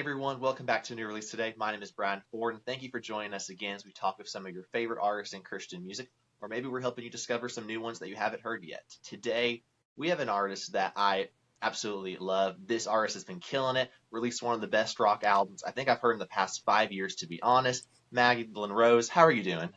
Everyone, welcome back to a new release today. My name is Bradden Ford, and thank you for joining us again as we talk with some of your favorite artists in Christian music, or maybe we're helping you discover some new ones that you haven't heard yet. Today, we have an artist that I absolutely love. This artist has been killing it, released one of the best rock albums I think I've heard in the past 5 years, to be honest. Magdalene Rose, how are you doing?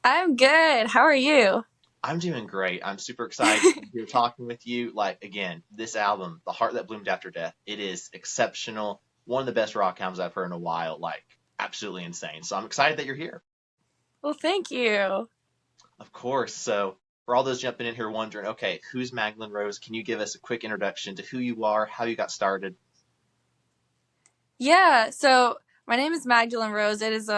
I'm good. How are you? I'm doing great. I'm super excited to be here talking with you. Like, again, this album, The Heart That Bloomed After Death, it is exceptional. One of the best rock albums I've heard in a while. Like, absolutely insane. So I'm excited that you're here. Well, thank you. Of course. So, for all those jumping in here wondering, okay, who's Magdalene Rose? Can you give us a quick introduction to who you are, how you got started? Yeah, so my name is Magdalene Rose. It is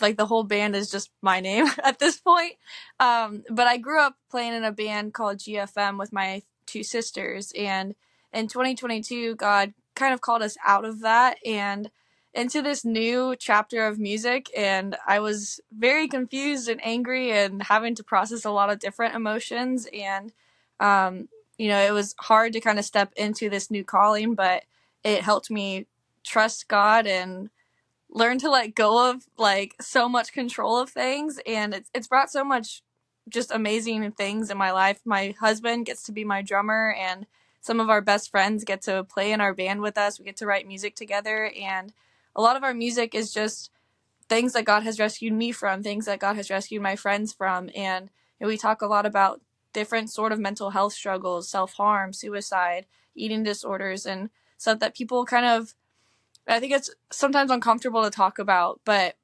like the whole band is just my name at this point. But I grew up playing in a band called GFM with my two sisters, and in 2022 God kind of called us out of that and into this new chapter of music, and I was very confused and angry and having to process a lot of different emotions, and um it was hard to kind of step into this new calling, but it helped me trust God and learn to let go of like so much control of things, and it's brought so much just amazing things in my life. My husband gets to be my drummer, and some of our best friends get to play in our band with us. We get to write music together, and a lot of our music is just things that God has rescued me from, things that God has rescued my friends from. And we talk a lot about different sort of mental health struggles, self-harm, suicide, eating disorders, and stuff that people kind of, I think it's sometimes uncomfortable to talk about, but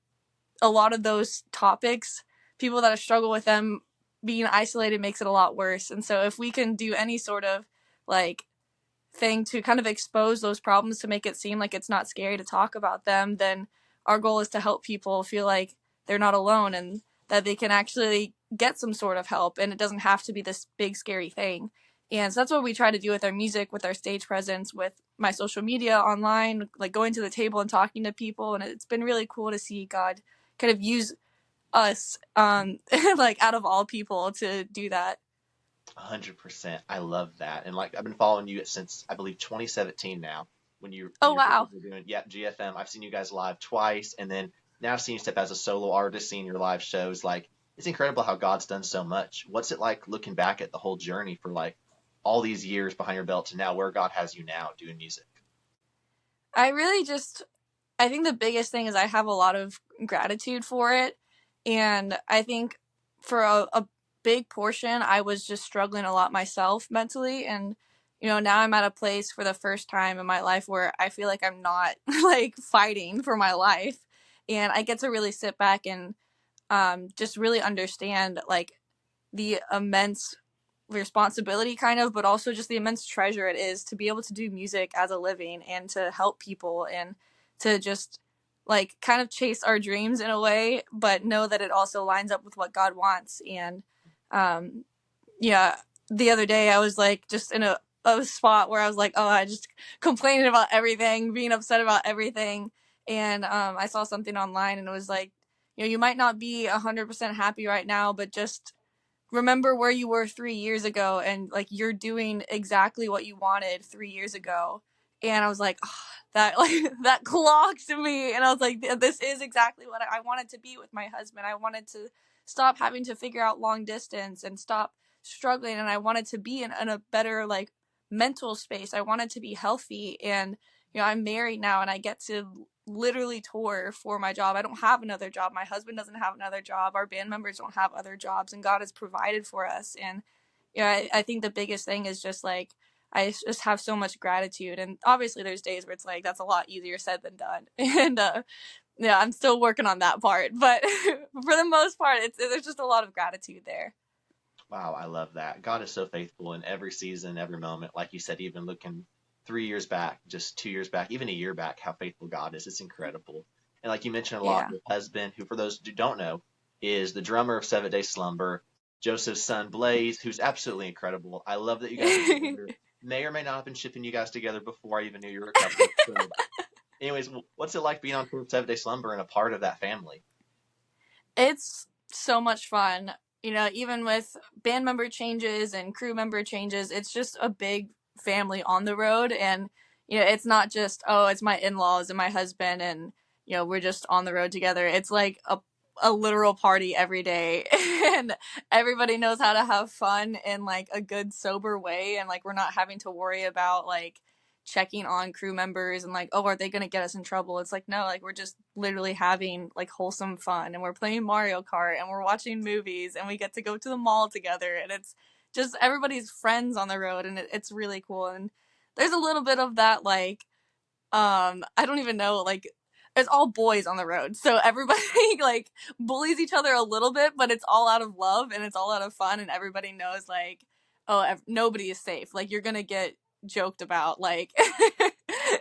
a lot of those topics, people that struggle with them, being isolated makes it a lot worse. And so if we can do any sort of like thing to kind of expose those problems to make it seem like it's not scary to talk about them, then our goal is to help people feel like they're not alone and that they can actually get some sort of help, and it doesn't have to be this big scary thing. And so that's what we try to do with our music, with our stage presence, with my social media online, like going to the table and talking to people. And it's been really cool to see God kind of use us, like out of all people, to do that. 100%. I love that. And like, I've been following you since, I believe, 2017 now, when you Oh, and your wow. sisters were doing, yeah, GFM. I've seen you guys live twice, and then now seeing you step as a solo artist, seeing your live shows. Like, it's incredible how God's done so much. What's it like looking back at the whole journey for like all these years behind your belt to now where God has you now doing music? I really just, I think the biggest thing is I have a lot of gratitude for it. And I think for a big portion, I was just struggling a lot myself mentally. And, now I'm at a place for the first time in my life where I feel like I'm not like fighting for my life. And I get to really sit back and just really understand like the immense responsibility kind of, but also just the immense treasure it is to be able to do music as a living and to help people and to just like kind of chase our dreams in a way, but know that it also lines up with what God wants. And um yeah, the other day I was like just in a spot where I was like, oh, I just complaining about everything, being upset about everything. And I saw something online and it was like, you might not be 100% happy right now, but just remember where you were 3 years ago, and like you're doing exactly what you wanted 3 years ago. And I was like, oh, that like that clocked to me, and I was like, this is exactly what I wanted to be with my husband. I wanted to stop having to figure out long distance and stop struggling, and I wanted to be in a better like mental space. I wanted to be healthy, and I'm married now and I get to literally tour for my job. I don't have another job. My husband doesn't have another job. Our band members don't have other jobs, and God has provided for us. And I think the biggest thing is just like I just have so much gratitude. And obviously, there's days where it's like that's a lot easier said than done. And yeah, I'm still working on that part. But for the most part, there's just a lot of gratitude there. Wow, I love that. God is so faithful in every season, every moment. Like you said, even looking 3 years back, just 2 years back, even a year back, how faithful God is. It's incredible. And like you mentioned a lot, Yeah. your husband, who for those who don't know, is the drummer of Seventh Day Slumber, Joseph's son Blaze, who's absolutely incredible. I love that you guys are together. May or may not have been shipping you guys together before I even knew you were a couple. So, anyways, what's it like being on tour with Seventh Day Slumber and a part of that family? It's so much fun. Even with band member changes and crew member changes, it's just a big family on the road. And, it's not just, oh, it's my in-laws and my husband and, we're just on the road together. It's like a literal party every day and everybody knows how to have fun in like a good sober way, and like we're not having to worry about like checking on crew members and like, oh, are they going to get us in trouble? It's like, no, like we're just literally having like wholesome fun, and we're playing Mario Kart and we're watching movies and we get to go to the mall together, and it's just everybody's friends on the road, and it's really cool. And there's a little bit of that, like, I don't even know, like, it's all boys on the road, so everybody like bullies each other a little bit, but it's all out of love and it's all out of fun, and everybody knows like, oh, nobody is safe. Like, you're gonna get joked about, like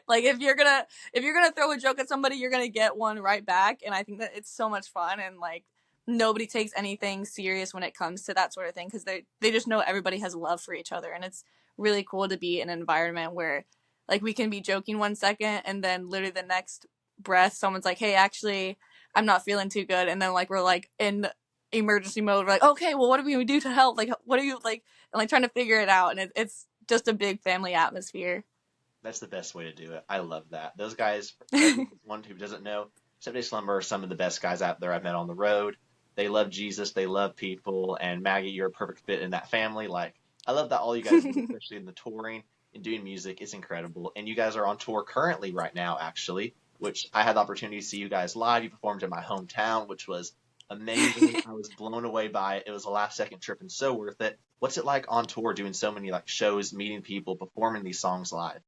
like if you're gonna throw a joke at somebody, you're gonna get one right back. And I think that it's so much fun, and like nobody takes anything serious when it comes to that sort of thing, because they just know everybody has love for each other, and it's really cool to be in an environment where like we can be joking 1 second and then literally the next breath someone's like, hey, actually I'm not feeling too good, and then like we're like in emergency mode, we're like, okay, well, what do we do to help, like what are you like, and like trying to figure it out. And it's just a big family atmosphere. That's the best way to do it. I love that. Those guys, for everyone who doesn't know, Seventh Day Slumber are some of the best guys out there I've met on the road. They love Jesus, they love people, and Maggie, you're a perfect fit in that family. Like, I love that all you guys do, especially in the touring and doing music, is incredible. And you guys are on tour currently right now, actually, which I had the opportunity to see you guys live. You performed in my hometown, which was amazing. I was blown away by it. It was a last second trip and so worth it. What's it like on tour doing so many like shows, meeting people, performing these songs live?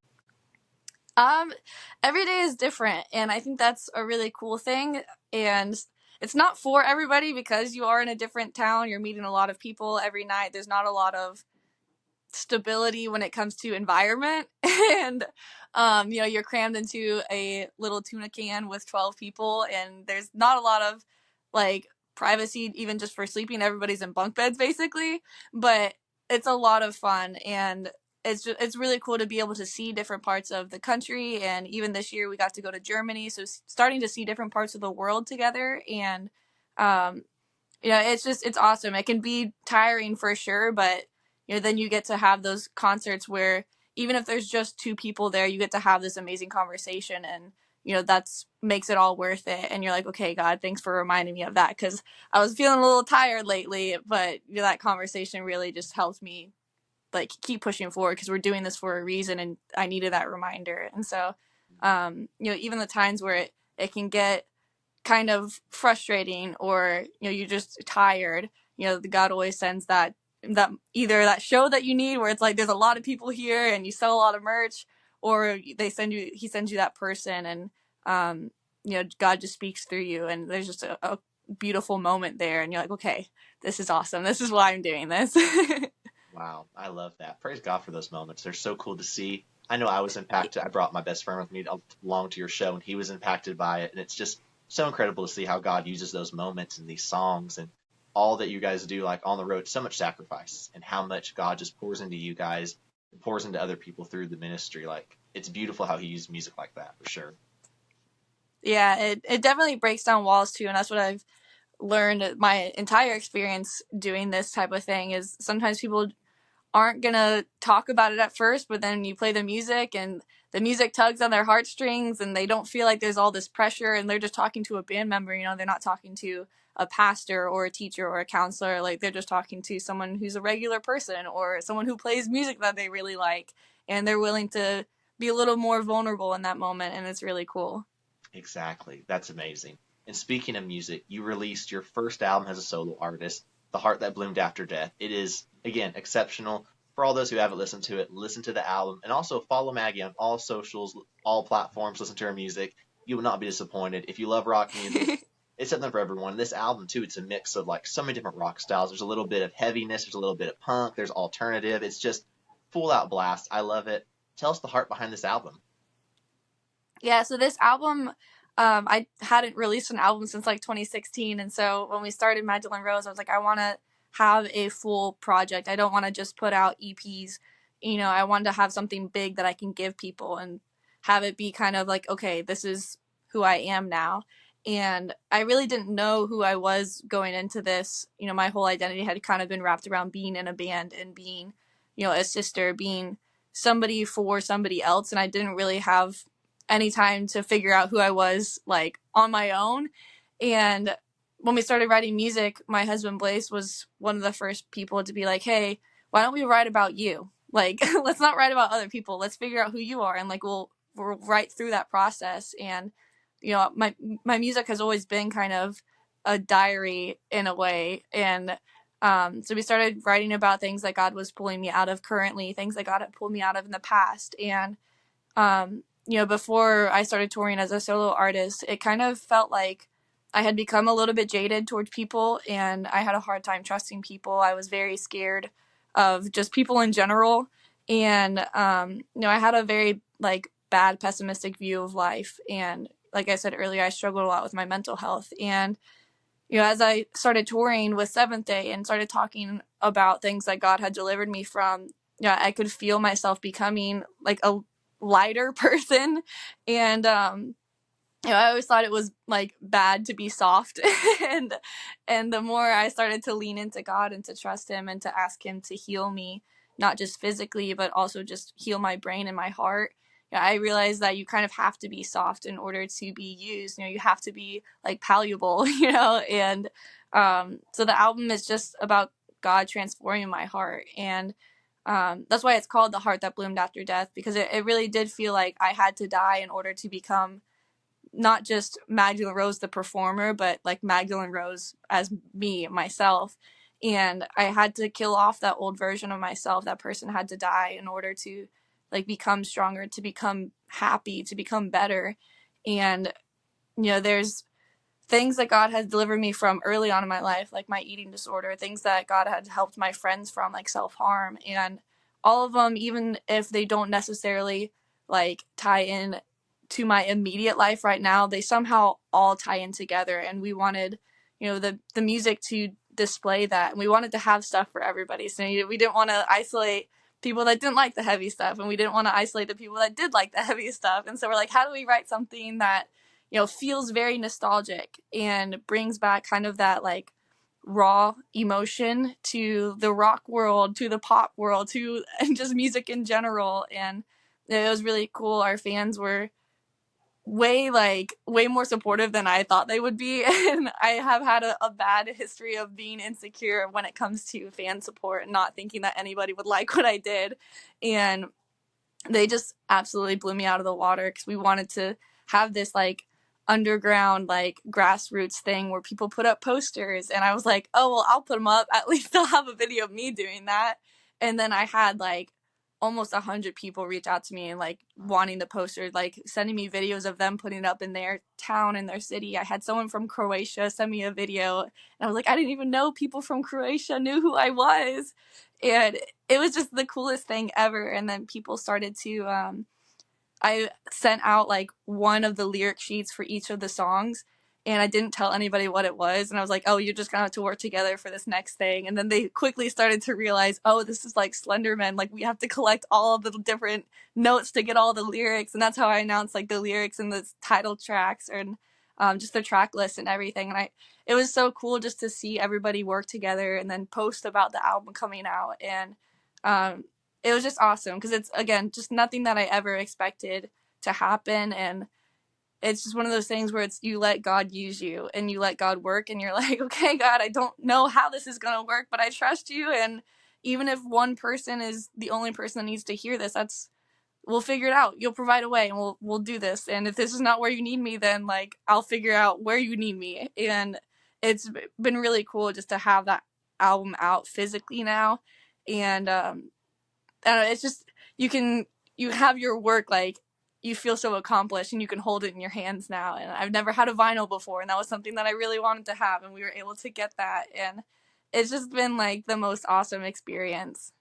Um, every day is different, and I think that's a really cool thing. And it's not for everybody, because you are in a different town. You're meeting a lot of people every night. There's not a lot of stability when it comes to environment, and you're crammed into a little tuna can with 12 people, and there's not a lot of like privacy even just for sleeping. Everybody's in bunk beds basically, but it's a lot of fun, and it's really cool to be able to see different parts of the country. And even this year we got to go to Germany, so starting to see different parts of the world together. And um it's awesome. It can be tiring for sure, but then you get to have those concerts where even if there's just two people there, you get to have this amazing conversation, and that's makes it all worth it. And you're like, okay, God, thanks for reminding me of that, because I was feeling a little tired lately, but that conversation really just helped me like keep pushing forward, because we're doing this for a reason, and I needed that reminder. And so even the times where it can get kind of frustrating, or you're just tired, the God always sends that either that show that you need, where it's like there's a lot of people here and you sell a lot of merch, or he sends you that person, and God just speaks through you, and there's just a beautiful moment there, and you're like, okay, this is awesome, this is why I'm doing this. Wow, I love that. Praise God for those moments. They're so cool to see. I know I was impacted. I brought my best friend with me along to your show, and he was impacted by it. And it's just so incredible to see how God uses those moments in these songs and all that you guys do, like on the road. So much sacrifice, and how much God just pours into you guys and pours into other people through the ministry. Like, it's beautiful how He uses music like that, for sure. Yeah, it definitely breaks down walls too, and that's what I've learned my entire experience doing this type of thing. Is sometimes people aren't gonna talk about it at first, but then you play the music and the music tugs on their heartstrings, and they don't feel like there's all this pressure, and they're just talking to a band member. They're not talking to a pastor or a teacher or a counselor. Like, they're just talking to someone who's a regular person, or someone who plays music that they really like, and they're willing to be a little more vulnerable in that moment, and it's really cool. Exactly. That's amazing. And speaking of music, you released your first album as a solo artist, The Heart That Bloomed After Death. It is, again, exceptional. For all those who haven't listened to it, listen to the album, and also follow Maggie on all socials, all platforms, listen to her music. You will not be disappointed. If you love rock music, it's something for everyone. This album, too, it's a mix of like so many different rock styles. There's a little bit of heaviness, there's a little bit of punk, there's alternative. It's just full out blast. I love it. Tell us the heart behind this album. Yeah, so this album, I hadn't released an album since like 2016, and so when we started Magdalene Rose, I was like, I want to have a full project. I don't want to just put out EPs. I wanted to have something big that I can give people, and have it be kind of like, okay, this is who I am now. And I really didn't know who I was going into this. My whole identity had kind of been wrapped around being in a band and being, a sister, being somebody for somebody else, and I didn't really have any time to figure out who I was like on my own. And when we started writing music, my husband Blaze was one of the first people to be like, hey, why don't we write about you? Like, let's not write about other people. Let's figure out who you are, and like we'll write through that process. And my music has always been kind of a diary in a way. And so we started writing about things that God was pulling me out of currently, things that God had pulled me out of in the past. And before I started touring as a solo artist, it kind of felt like I had become a little bit jaded towards people, and I had a hard time trusting people. I was very scared of just people in general. And I had a very like bad pessimistic view of life. And like I said earlier, I struggled a lot with my mental health. And as I started touring with Seventh Day and started talking about things that God had delivered me from, I could feel myself becoming like a lighter person. And I always thought it was like bad to be soft. and the more I started to lean into God and to trust him and to ask him to heal me, not just physically but also just heal my brain and my heart, I realized that you kind of have to be soft in order to be used. You have to be like palpable. And so the album is just about God transforming my heart. And that's why it's called The Heart That Bloomed After Death, because it really did feel like I had to die in order to become not just Magdalene Rose the performer, but like Magdalene Rose as me, myself. And I had to kill off that old version of myself. That person had to die in order to like become stronger, to become happy, to become better. And there's things that God has delivered me from early on in my life, like my eating disorder, things that God had helped my friends from, like self-harm. And all of them, even if they don't necessarily like tie in to my immediate life right now, they somehow all tie in together. And we wanted, the music to display that. And we wanted to have stuff for everybody. So we didn't want to isolate people that didn't like the heavy stuff, and we didn't want to isolate the people that did like the heavy stuff. And so we're like, how do we write something that feels very nostalgic and brings back kind of that like raw emotion to the rock world, to the pop world, to and just music in general. And it was really cool. Our fans were way more supportive than I thought they would be. And I have had a bad history of being insecure when it comes to fan support and not thinking that anybody would like what I did. And they just absolutely blew me out of the water, because we wanted to have this like underground like grassroots thing where people put up posters. And I was like, oh well, I'll put them up, at least I'll have a video of me doing that. And then I had like almost 100 people reach out to me and like wanting the posters, like sending me videos of them putting it up in their town, in their city. I had someone from Croatia send me a video, and I was like, I didn't even know people from Croatia knew who I was. And it was just the coolest thing ever. And then people started to I sent out like one of the lyric sheets for each of the songs, and I didn't tell anybody what it was. And I was like, oh, you're just gonna have to work together for this next thing. And then they quickly started to realize, oh, this is like Slenderman. Like we have to collect all of the different notes to get all the lyrics. And that's how I announced like the lyrics and the title tracks, and just the track list and everything. And it was so cool just to see everybody work together and then post about the album coming out. And it was just awesome, because it's, again, just nothing that I ever expected to happen. And it's just one of those things where it's you let God use you and you let God work, and you're like, okay, God, I don't know how this is going to work, but I trust you. And even if one person is the only person that needs to hear this, we'll figure it out. You'll provide a way, and we'll do this. And if this is not where you need me, then like I'll figure out where you need me. And it's been really cool just to have that album out physically now. And I don't know, it's just you have your work, like you feel so accomplished, and you can hold it in your hands now. And I've never had a vinyl before, and that was something that I really wanted to have, and we were able to get that. And it's just been like the most awesome experience.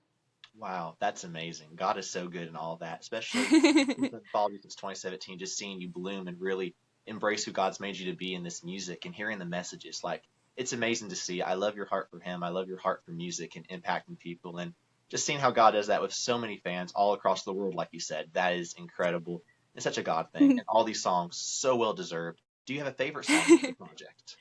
Wow, that's amazing. God is so good in all that, especially since I've followed you since 2017, just seeing you bloom and really embrace who God's made you to be in this music and hearing the messages. Like, it's amazing to see. I love your heart for Him. I love your heart for music and impacting people. And just seeing how God does that with so many fans all across the world, like you said, that is incredible. It's such a God thing. And all these songs, so well deserved. Do you have a favorite song from the project?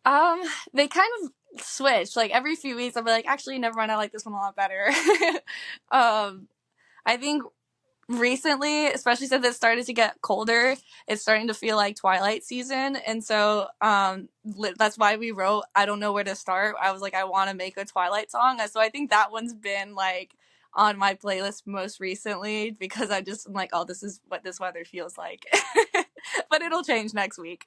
um, they kind of switch. Like every few weeks, I'll be like, actually, never mind. I like this one a lot better. um, I think recently, especially since it started to get colder, it's starting to feel like Twilight season. And so that's why we wrote I Don't Know Where to Start. I was like, I want to make a Twilight song. So I think that one's been like on my playlist most recently because I'm like, oh, this is what this weather feels like. But it'll change next week.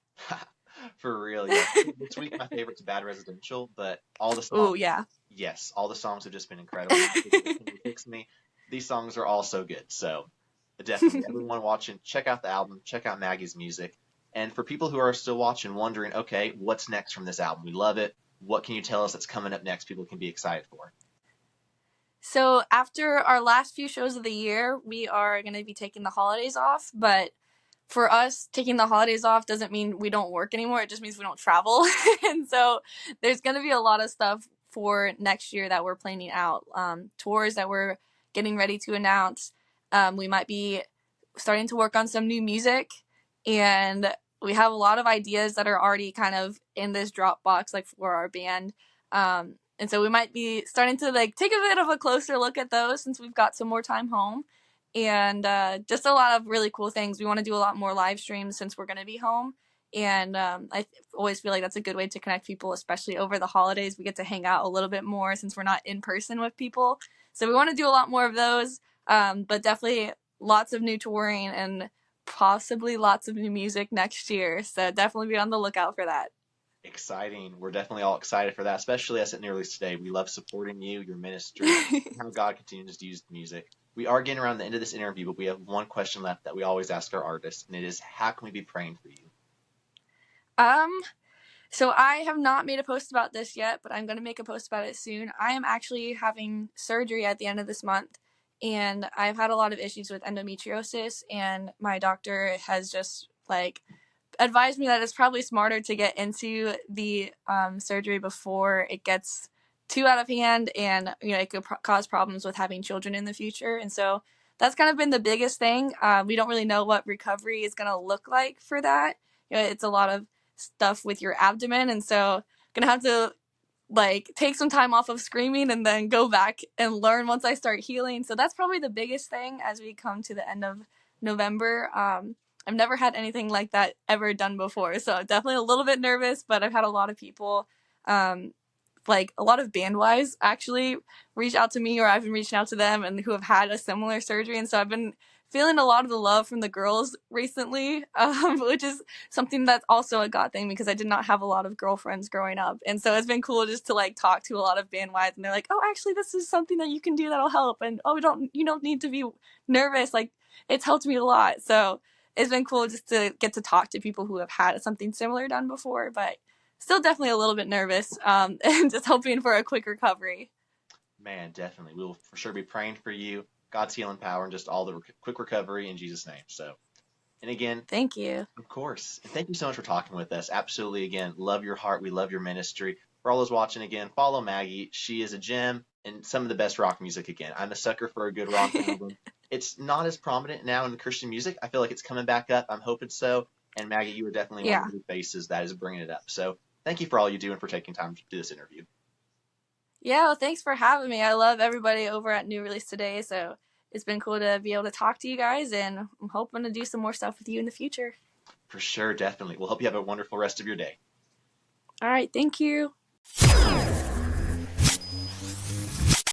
For real, yeah. This week my favorite's Bad Residential, but all the Oh, songs, yeah. yes, all the songs have just been incredible. Can You Fix Me? These songs are all so good. So definitely, everyone watching, check out the album, check out Maggie's music. And for people who are still watching, wondering, okay, what's next from this album? We love it. What can you tell us that's coming up next? People can be excited for. So after our last few shows of the year, we are going to be taking the holidays off, but for us, taking the holidays off doesn't mean we don't work anymore. It just means we don't travel. And so there's going to be a lot of stuff for next year that we're planning out. Tours that we're getting ready to announce. We might be starting to work on some new music. And we have a lot of ideas that are already kind of in this Dropbox, like for our band. And so we might be starting to like take a bit of a closer look at those since we've got some more time home. And just a lot of really cool things. We want to do a lot more live streams since we're going to be home. And always feel like that's a good way to connect people, especially over the holidays. We get to hang out a little bit more since we're not in person with people. So we want to do a lot more of those, but definitely lots of new touring and possibly lots of new music next year. So definitely be on the lookout for that. Exciting. We're definitely all excited for that, especially us at Nearly Today. We love supporting you, your ministry, and how God continues to use the music. We are getting around the end of this interview, but we have one question left that we always ask our artists, and it is, how can we be praying for you? So I have not made a post about this yet, but I'm going to make a post about it soon. I am actually having surgery at the end of this month, and I've had a lot of issues with endometriosis, and my doctor has just like advised me that it's probably smarter to get into the surgery before it gets too out of hand, and it could cause problems with having children in the future. And so that's kind of been the biggest thing. We don't really know what recovery is going to look like for that. It's a lot of stuff with your abdomen, and so gonna have to like take some time off of screaming and then go back and learn once I start healing. So that's probably the biggest thing as we come to the end of November. I've never had anything like that ever done before, so definitely a little bit nervous, but I've had a lot of people like a lot of band-wise actually reach out to me, or I've been reaching out to them, and who have had a similar surgery. And so I've been feeling a lot of the love from the girls recently, which is something that's also a God thing because I did not have a lot of girlfriends growing up. And so it's been cool just to like talk to a lot of band-wise, and they're like, oh, actually this is something that you can do that'll help. And oh, you don't need to be nervous. Like, it's helped me a lot. So it's been cool just to get to talk to people who have had something similar done before, but still definitely a little bit nervous, and just hoping for a quick recovery. Man, definitely. We will for sure be praying for you, God's healing power, and just all the quick recovery in Jesus' name. So, and again, thank you. Of course. And thank you so much for talking with us. Absolutely. Again, love your heart. We love your ministry. For all those watching, again, follow Maggie. She is a gem and some of the best rock music. Again, I'm a sucker for a good rock album. It's not as prominent now in Christian music. I feel like it's coming back up. I'm hoping so. And Maggie, you are definitely one of the faces that is bringing it up. So thank you for all you do and for taking time to do this interview. Yeah, well, thanks for having me. I love everybody over at New Release Today. So it's been cool to be able to talk to you guys, and I'm hoping to do some more stuff with you in the future. For sure, definitely. We'll hope you have a wonderful rest of your day. All right, thank you.